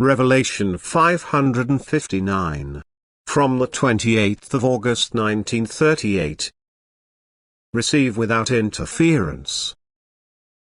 Revelation 559. From the 28th of August 1938. Receive without interference.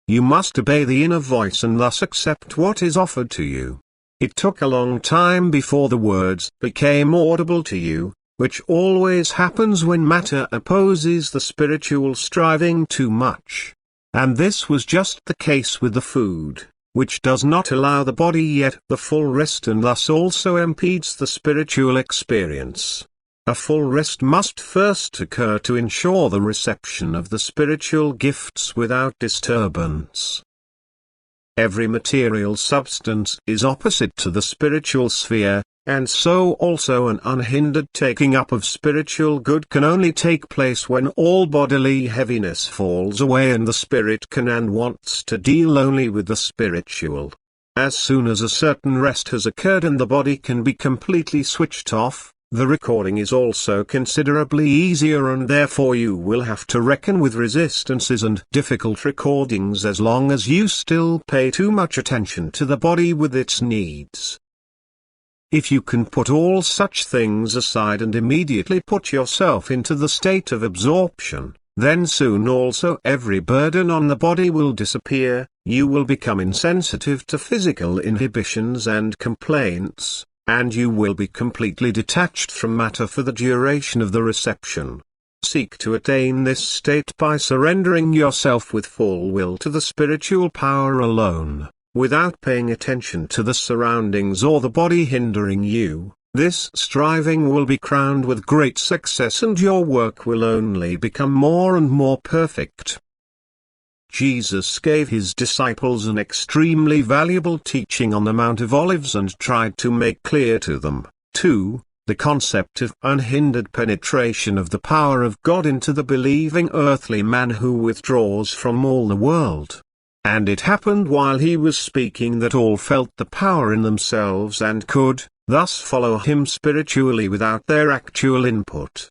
You must obey the inner voice and thus accept what is offered to you. It took a long time before the words became audible to you, which always happens when matter opposes the spiritual striving too much. And this was just the case with the food, which does not allow the body yet the full rest and thus also impedes the spiritual experience. A full rest must first occur to ensure the reception of the spiritual gifts without disturbance. Every material substance is opposite to the spiritual sphere, and so also an unhindered taking up of spiritual good can only take place when all bodily heaviness falls away and the spirit can and wants to deal only with the spiritual. As soon as a certain rest has occurred and the body can be completely switched off, the recording is also considerably easier, and therefore you will have to reckon with resistances and difficult recordings as long as you still pay too much attention to the body with its needs. If you can put all such things aside and immediately put yourself into the state of absorption, then soon also every burden on the body will disappear, you will become insensitive to physical inhibitions and complaints, and you will be completely detached from matter for the duration of the reception. Seek to attain this state by surrendering yourself with full will to the spiritual power alone, without paying attention to the surroundings or the body hindering you. This striving will be crowned with great success and your work will only become more and more perfect. Jesus gave his disciples an extremely valuable teaching on the Mount of Olives and tried to make clear to them, too, the concept of unhindered penetration of the power of God into the believing earthly man who withdraws from all the world. And it happened while he was speaking that all felt the power in themselves and could, thus follow him spiritually without their actual input.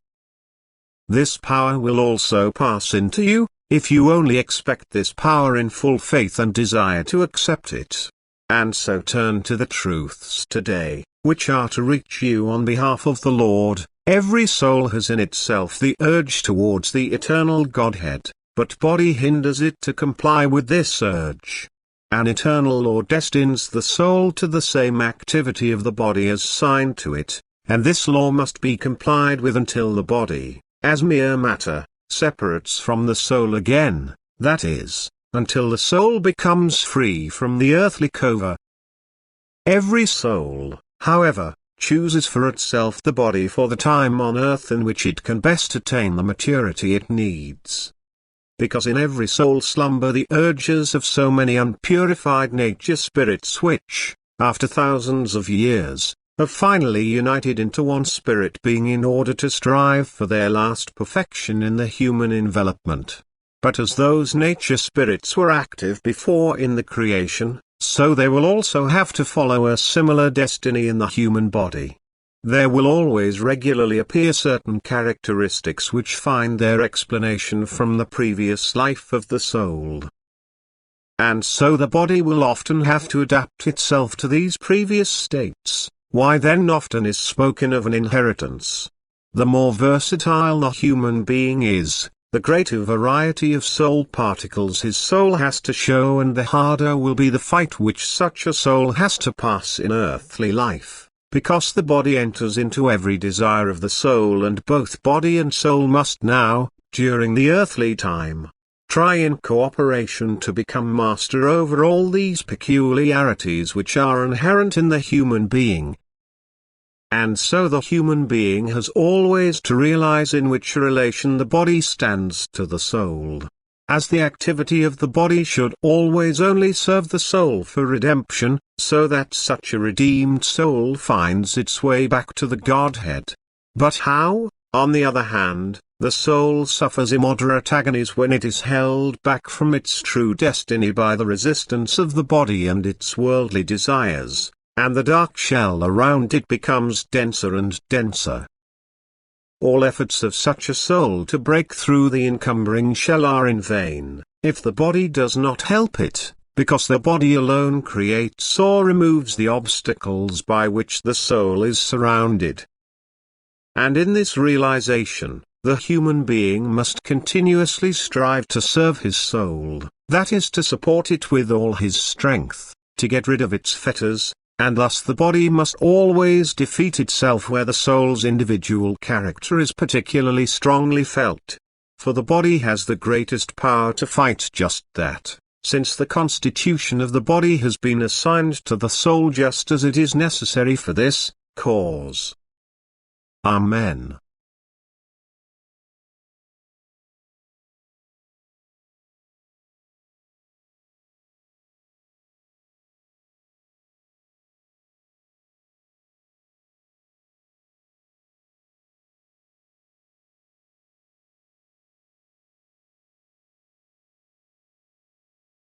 This power will also pass into you, if you only expect this power in full faith and desire to accept it. And so turn to the truths today, which are to reach you on behalf of the Lord. Every soul has in itself the urge towards the eternal Godhead, but body hinders it to comply with this urge. An eternal law destines the soul to the same activity of the body as assigned to it, and this law must be complied with until the body, as mere matter, separates from the soul again, that is, until the soul becomes free from the earthly cover. Every soul, however, chooses for itself the body for the time on earth in which it can best attain the maturity it needs. Because in every soul slumber the urges of so many unpurified nature spirits which, after thousands of years, have finally united into one spirit being in order to strive for their last perfection in the human envelopment. But as those nature spirits were active before in the creation, so they will also have to follow a similar destiny in the human body. There will always regularly appear certain characteristics which find their explanation from the previous life of the soul. And so the body will often have to adapt itself to these previous states. Why then often is spoken of an inheritance. The more versatile the human being is, the greater variety of soul particles his soul has to show, and the harder will be the fight which such a soul has to pass in earthly life. Because the body enters into every desire of the soul, and both body and soul must now, during the earthly time, try in cooperation to become master over all these peculiarities which are inherent in the human being. And so the human being has always to realize in which relation the body stands to the soul. As the activity of the body should always only serve the soul for redemption, so that such a redeemed soul finds its way back to the Godhead. But how, on the other hand, the soul suffers immoderate agonies when it is held back from its true destiny by the resistance of the body and its worldly desires, and the dark shell around it becomes denser and denser. All efforts of such a soul to break through the encumbering shell are in vain, if the body does not help it, because the body alone creates or removes the obstacles by which the soul is surrounded. And in this realization, the human being must continuously strive to serve his soul, that is to support it with all his strength, to get rid of its fetters, and thus the body must always defeat itself where the soul's individual character is particularly strongly felt. For the body has the greatest power to fight just that, since the constitution of the body has been assigned to the soul just as it is necessary for this cause. Amen.